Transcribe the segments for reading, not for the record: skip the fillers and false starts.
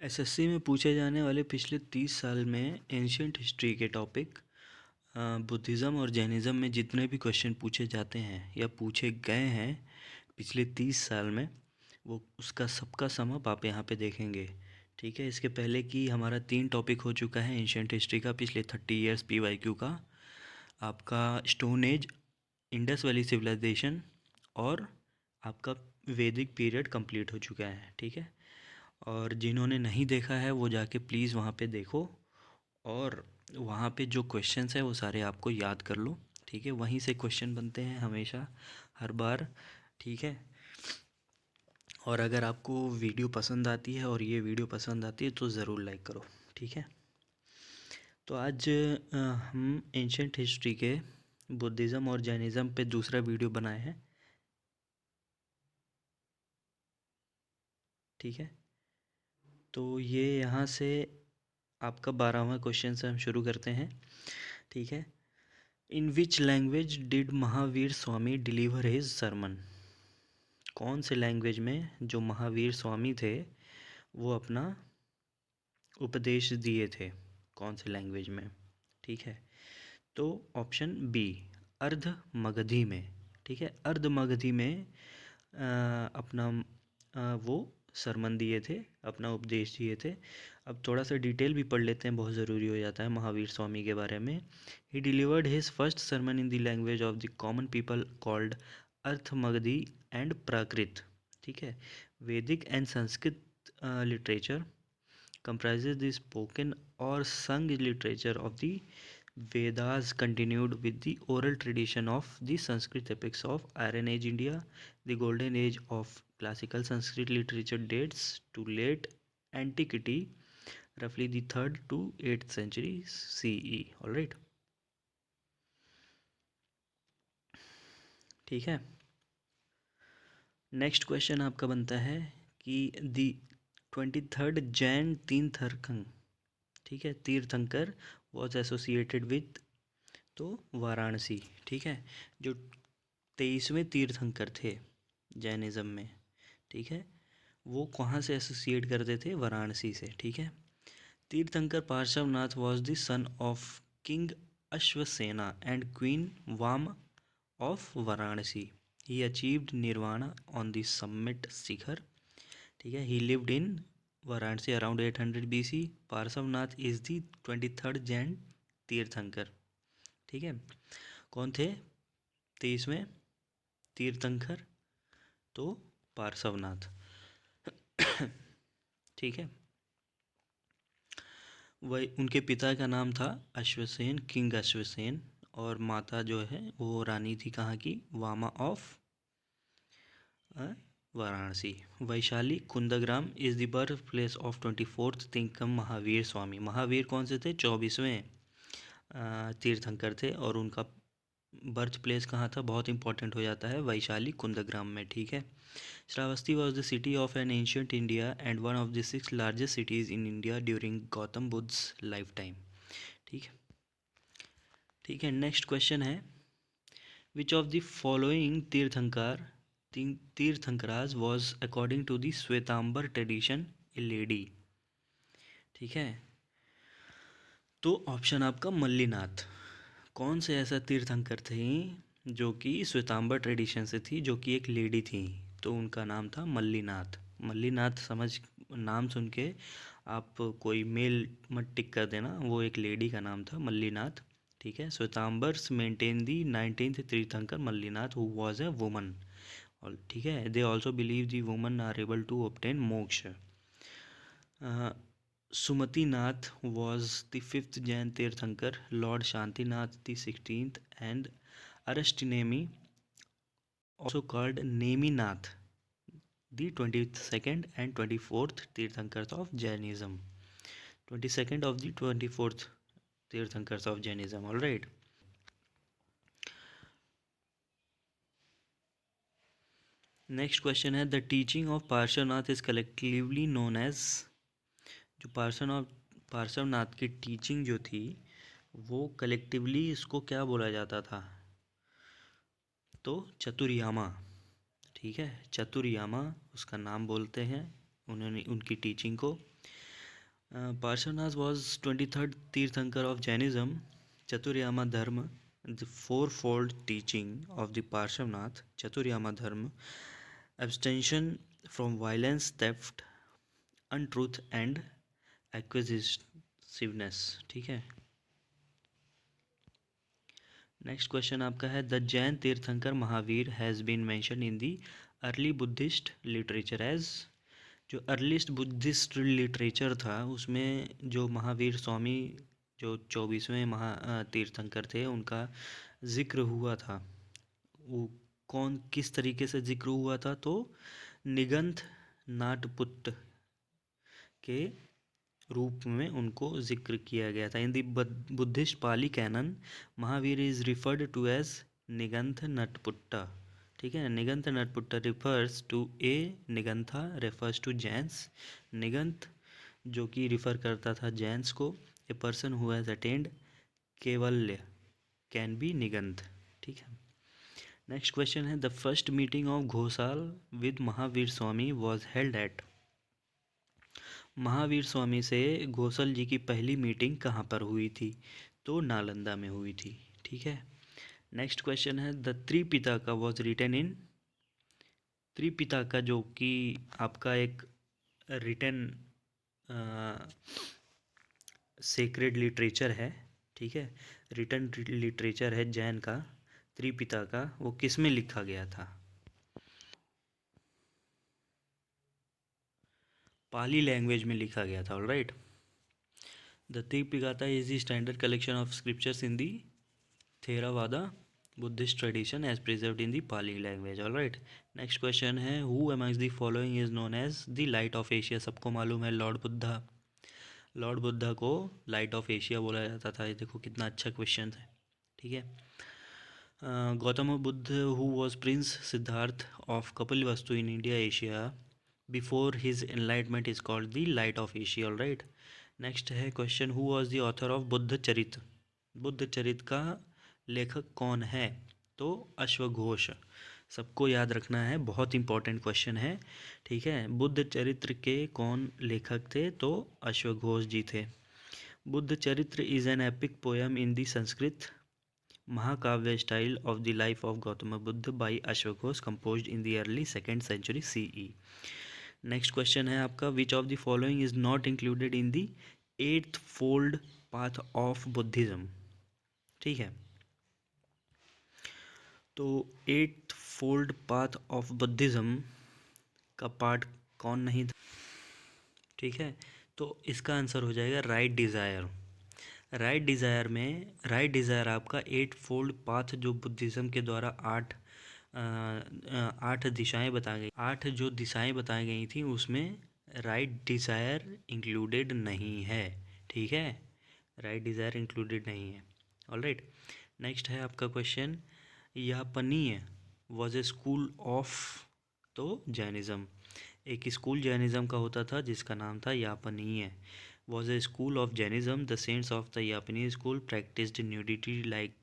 SSC में पूछे जाने वाले पिछले 30 साल में एंशियंट हिस्ट्री के टॉपिक बुद्धिज़्म और जैनिज़्म में जितने भी क्वेश्चन पूछे जाते हैं या पूछे गए हैं पिछले 30 साल में, वो उसका सबका सम अप आप यहाँ पे देखेंगे। ठीक है, इसके पहले कि हमारा 3 टॉपिक हो चुका है एंशियंट हिस्ट्री का पिछले 30 ईयर्स पीवाईक्यू का, आपका stone age, Indus valley civilisation और आपका वैदिक पीरियड कंप्लीट हो चुका है। ठीक है, और जिन्होंने नहीं देखा है वो जाके प्लीज़ वहाँ पे देखो और वहाँ पे जो क्वेश्चंस है वो सारे आपको याद कर लो। ठीक है, वहीं से क्वेश्चन बनते हैं हमेशा, हर बार। ठीक है, और अगर आपको वीडियो पसंद आती है और ये वीडियो पसंद आती है तो ज़रूर लाइक करो। ठीक है, तो आज हम एंशंट हिस्ट्री के बुद्धिज़्म और जैनिज़्म पे दूसरा वीडियो बनाए हैं। ठीक है, तो ये यहाँ से आपका 12वां क्वेश्चन से हम शुरू करते हैं। ठीक है, in which language did Mahavir Swami deliver his sermon? कौन से लैंग्वेज में जो महावीर स्वामी थे वो अपना उपदेश दिए थे, कौन से लैंग्वेज में? ठीक है, तो ऑप्शन बी, अर्ध मगधी में। ठीक है, अर्ध मगधी में अपना वो सरमन दिए थे, अपना उपदेश दिए थे। अब थोड़ा सा डिटेल भी पढ़ लेते हैं, बहुत ज़रूरी हो जाता है महावीर स्वामी के बारे में। He delivered his first sermon in the language of the common people called Ardha Magadhi and Prakrit. ठीक है, Vedic and Sanskrit literature comprises the spoken or sung literature of the Vedas, continued with the oral tradition of the Sanskrit epics of Iron Age India. The golden age of classical Sanskrit literature dates to late antiquity, roughly the 3rd to 8th century CE. All right, ठीक है। Next question आपका बनता है कि दी 23rd Jain Tirthankar, ठीक है, तीर्थंकर was associated with, तो वाराणसी। ठीक है, जो 23वें तीर्थंकर थे जैनिज़्म में, ठीक है, वो कहाँ से एसोसिएट करते थे? वाराणसी से। ठीक है, Tirthankar Parshvanath was the son of king Ashvasena and queen Vama of Varanasi. He achieved nirvana on the summit Shikhar. ठीक है, he lived in Varanasi around 800 BC। Parshvanath is the 23rd Jain Tirthankar. ठीक है, कौन थे 23वें तीर्थंकर? तो पार्श्वनाथ। ठीक है, वही उनके पिता का नाम था अश्वसेन, किंग अश्वसेन, और माता जो है वो रानी थी कहाँ की? Vama of Varanasi. Vaishali Kundagram is the birth place of 24th तिंकम महावीर स्वामी। महावीर कौन से थे? 24वें तीर्थंकर थे, और उनका बर्थ प्लेस कहाँ था? बहुत इंपॉर्टेंट हो जाता है, वैशाली कुंदग्राम में। ठीक है, Shravasti was the city of an ancient India and one of the 6 largest cities in India during Gautam Buddha's lifetime. ठीक है, ठीक है, नेक्स्ट क्वेश्चन है, which of the following Tirthankaras was according to the Shvetambar tradition a lady? ठीक है, तो option आपका मल्लीनाथ। कौन से ऐसा तीर्थंकर थे जो कि श्वेतांबर ट्रेडिशन से थी, जो कि एक लेडी थी? तो उनका नाम था मल्लीनाथ। मल्लीनाथ समझ, नाम सुन के आप कोई मेल मत टिक कर देना, वो एक लेडी का नाम था मल्लीनाथ। ठीक है, श्वेतांबर्स maintain the 19th tirthankara Mallinath who was a woman. और ठीक है, they also believe the woman are able to obtain moksha. Sumatinath was the 5th Jain Tirthankar, Lord Shantinath the 16th, and Arashtinemi, also called Neminath, the 22nd and 24th Tirthankars of Jainism. 22nd of the 24th Tirthankars of Jainism. All right. Next question है, the teaching of Parshvanath is collectively known as. जो पार्श्वनाथ की teaching जो थी वो collectively इसको क्या बोला जाता था? तो चतुर्यामा। ठीक है, चतुर्यामा उसका नाम बोलते हैं उन्होंने, उनकी टीचिंग को। Parshvanath was 23rd Tirthankar of Jainism, Chaturyama Dharma, the fourfold teaching of the Parshvanath, Chaturyama Dharma, abstention from violence, theft, untruth and acquisitiveness. ठीक है. नेक्स्ट क्वेश्चन आपका है the Jain tirthankara Mahavira has been mention in the early Buddhist literature as. जो earliest Buddhist literature था उसमें जो महावीर स्वामी जो 24वें तीर्थंकर थे उनका जिक्र हुआ था. वो कौन किस तरीके से जिक्र हुआ था तो निगंथ नाटपुट के रूप में उनको जिक्र किया गया था. In the Buddhist Pali canon Mahavir is referred to as Nigantha Nataputta. ठीक है. Nigantha Nataputta refers to a Nigantha refers to Jains. Nigantha जो कि रिफ़र करता था जैन्स को. A person who has attend Kaivalya can be Nigantha. ठीक है. नेक्स्ट क्वेश्चन है the first meeting of Ghoshal with Mahavir Swami was held at. Mahavir Swami से घोषाल जी की पहली मीटिंग कहाँ पर हुई थी तो नालंदा में हुई थी. ठीक है. नेक्स्ट क्वेश्चन है the Tripitaka was written in. Tripitaka जो कि आपका एक रिटन सेक्रेड लिटरेचर है. ठीक है. रिटन लिटरेचर है जैन का त्रिपिटका. वो किस में लिखा गया था. पाली लैंग्वेज में लिखा गया था. Alright. The Tripitaka is the standard collection of scriptures in the Theravada Buddhist tradition as preserved in the Pali language. Alright. Next question है who amongst the following is known as the light of Asia. सबको मालूम है Lord Buddha. Lord Buddha को light of Asia बोला जाता था. ये देखो कितना अच्छा क्वेश्चन है. ठीक है. Gautam Buddha who was prince Siddhartha of Kapilavastu in India Asia before his enlightenment is called the light of Asia. Alright. Next है question who was the author of Buddhacharita. Buddhacharita का लेखक कौन है तो अश्वघोष. सबको याद रखना है. बहुत इंपॉर्टेंट क्वेश्चन है. ठीक है. बुद्ध चरित्र के कौन लेखक थे तो अश्वघोष जी थे. Buddhacharita is an epic poem in the Sanskrit mahakavya style of the life of Gautam Buddha by अश्वघोष composed in the early second century CE. Next question है आपका which of the following is not included in the eighth fold path of Buddhism. ठीक है. तो eighth fold path of Buddhism का part कौन नहीं था. ठीक है. तो इसका आंसर हो जाएगा राइट डिज़ायर. राइट डिज़ायर आपका एट फोल्ड पाथ जो बुद्धिज़्म के द्वारा आठ दिशाएं बताई गई. आठ जो दिशाएं बताई गई थी उसमें राइट डिज़ायर इंक्लूडेड नहीं है. ठीक है. राइट डिज़ायर इंक्लूडेड नहीं है. ऑलराइट. नेक्स्ट है आपका question Yapaniya was a school of तो जैनिज़्म. एक स्कूल जैनिज़्म का होता था जिसका नाम था Yapaniya. Was a school of Jainism. The saints of the Yapaniya school practised nudity like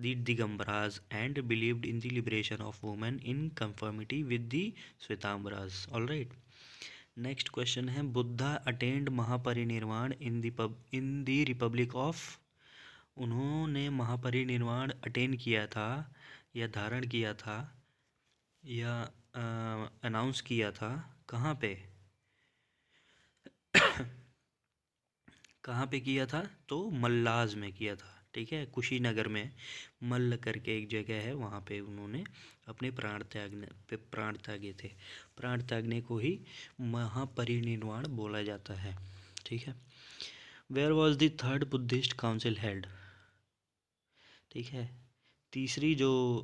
the Digambaras and believed in the liberation of women in conformity with the Shwetambaras. All right. Next question है Buddha attend Mahaparinirvan in the Republic of. उन्होंने महापरिनिर्वाण attend किया था या धारण किया था या announce किया था कहाँ पे. कहाँ पे किया था तो मल्लाज में किया था. ठीक है. कुशीनगर में मल्ल करके एक जगह है वहाँ पे उन्होंने अपने प्राण त्यागे थे. प्राण त्यागने को ही महापरिनिर्वाण बोला जाता है. ठीक है. Where was the third Buddhist council held. ठीक है. तीसरी जो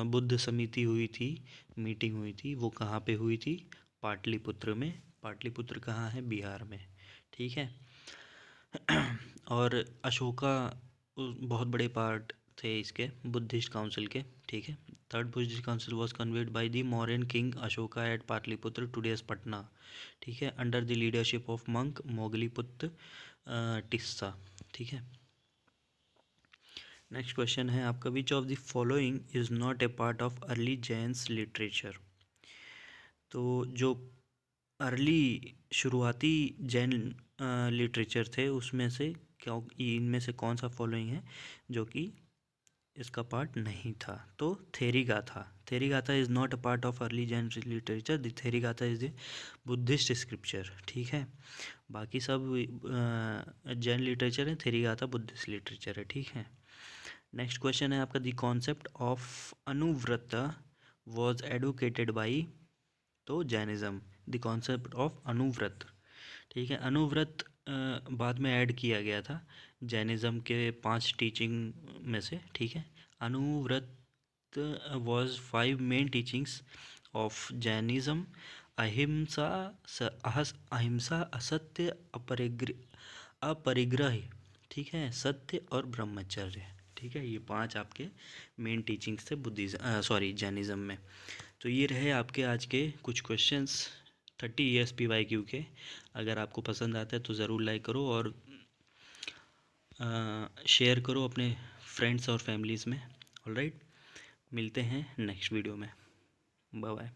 बुद्ध समिति हुई थी मीटिंग हुई थी वो कहाँ पे हुई थी पाटलिपुत्र में. पाटलिपुत्र कहाँ है बिहार में. ठीक है. और अशोका बहुत बड़े पार्ट थे इसके बुद्धिस्ट काउंसिल के. ठीक है. Third Buddhist council was convened by the Mauryan king Ashoka at Pataliputra today's Patna. ठीक है. Under the leadership of monk Moggaliputra Tissa. ठीक है. नेक्स्ट क्वेश्चन है आपका which of the following is not a part of early Jains literature. तो जो अर्ली शुरुआती जैन लिटरेचर थे उसमें से क्या इनमें से कौन सा फॉलोइंग है जो कि इसका पार्ट नहीं था? तो Therigatha is not a part of early Jain literature. The Therigatha is a Buddhist scripture, ठीक है। बाकी सब जैन लिटरेचर है, थेरीगाथा बुद्धिस्ट लिटरेचर है, ठीक है। नेक्स्ट क्वेश्चन है आपका, the concept of Anuvrat was advocated by, तो Jainism. The concept of Anuvrat, ठीक है। अनुव्रत बाद में ऐड किया गया था जैनिज़्म के 5 टीचिंग में से, ठीक है। Anuvrat was 5 main teachings of Jainism: अहिंसा, अहिंसा, असत्य, अपरिग्रह, ठीक है, सत्य और ब्रह्मचर्य, ठीक है। ये 5 आपके मेन टीचिंग्स थे जैनिज़्म में। तो ये रहे आपके आज के कुछ क्वेश्चंस 30 ESPYQ के। अगर आपको पसंद आता है तो ज़रूर लाइक करो और शेयर करो अपने फ्रेंड्स और फैमिलीज़ में। ऑलराइट, मिलते हैं नेक्स्ट वीडियो में। Bye bye.